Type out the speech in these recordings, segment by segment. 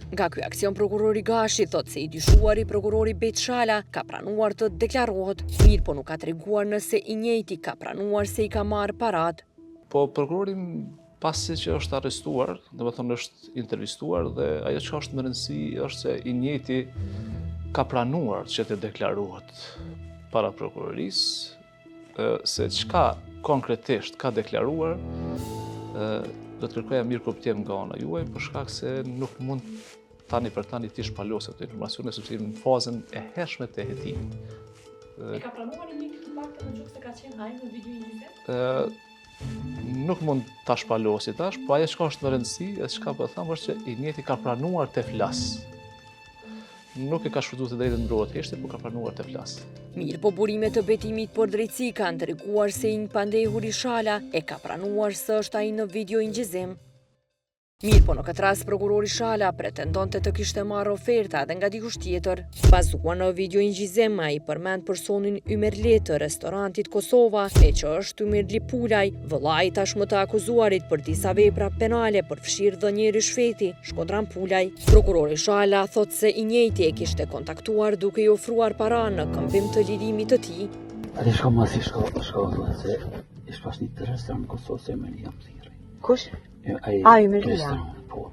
Nga ky aksion prokurori Gashi thot se i dyshuari prokurori Bet Shala ka pranuar të deklarohet, mirë po nuk ka treguar nëse i njëjti ka pranuar se i ka marrë parat. Po prokurori pasi që është arrestuar, domethënë është intervistuar dhe ajo që është më rëndësi është se i njëjti ka pranuar që të deklarohet para prokurorisë, se çka konkretisht ka deklaruar, do të kërkoja mirë kuptim nga ana juaj, për shkak se nuk mund tani për tani ti shpaloset të informacione, sepse në fazën e hershme të hetimit. E ka pranuar i njëjti të paktën në se ka qenë hajë në video injizim? Nuk mund ta shpalosi tash, po ajo çka është më rëndësi, e çka po them është që i njëjti ka pranuar të flas. Nuk e ka shfrytzuar të drejtën ndrohet heshte, por ka pranuar të flas. Mirë po burimet të betimit për drejtësi kanë treguar se i pandehuri Shala e ka pranuar se është ai në video injizim. Mirë po në këtë rast prokurori Shala pretendonte të kishte marrë oferta edhe nga dikush tjetër. Bazuar në video injizim, ai përmend personin Ymerlet të restorantit Kosova, e që është Ymerli Pulaj, vëllai tashmë të akuzuarit për disa vepra penale përfshirë dhënie rishfeti, Shkodran Pulaj. Prokurori Shala thot se i njëjti e kishte kontaktuar duke i ofruar para në këmbim të lirimit të tij. Atë shko mas i shko se ish pas një të restorant Kosovë se me një jam thirë. Kush? Ymerlia. Po.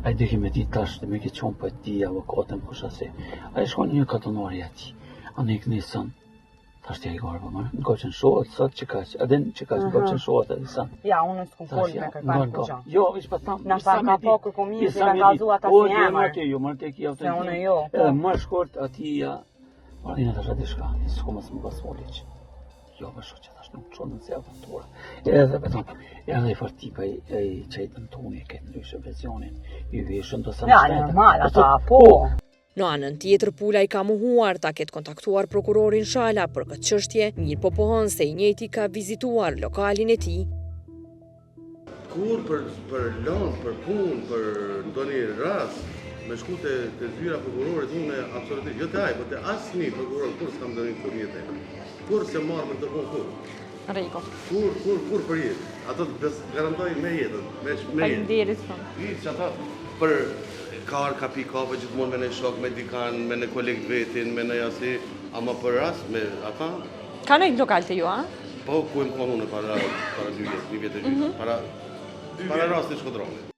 Ai dëgjë me ditë tash të më ke çon po ti avokatën kush asë. Ai shkon një katonori aty. Anë iknisën. Tash ti ai gorë më. Goçën shohet sot që kaq. A den që kaq goçën shohet atë sa. Ja, unë s'kum fol me kërkan kuçan. Jo, vish pa tham. Na pa ka po kërkomi se ka gazuar ata si emër. Jo, më tek jo. Se unë jo. Edhe më shkurt aty ja. Marina tash atë shka. S'kum as më pas foliç. Jo, më shoh që tash nuk çon në aventura. Edhe beton. Edhe i fartipa i qajtën toni e këtë ndryshë versionin. I vishën të sa ja, normal, ata po. Në anën tjetër Pulaj ka mohuar ta ketë kontaktuar prokurorin Shala për këtë çështje, mirë po pohon se i njëjti ka vizituar lokalin e tij. Kur për lënë, për punë, për ndonjë rast, me shku të zyra prokurorit, unë absolutisht, jo të aj, po të asnjë prokuror, kur s'kam ndonjë kur jetë. Kur se marrë për të punë, kur? Riko. Kur për jetë? Ato të garantoj me jetën, me jetën. Faleminderit shumë. Që ata për karë ka pikave gjithmonë me në shok, me dikan, me në kolekt vetin, me në jasi, ama për rast, me ata... Ka në lokal të ju, a? Po, ku e më konë unë para 2 vjetë, para rast të Shkodronit.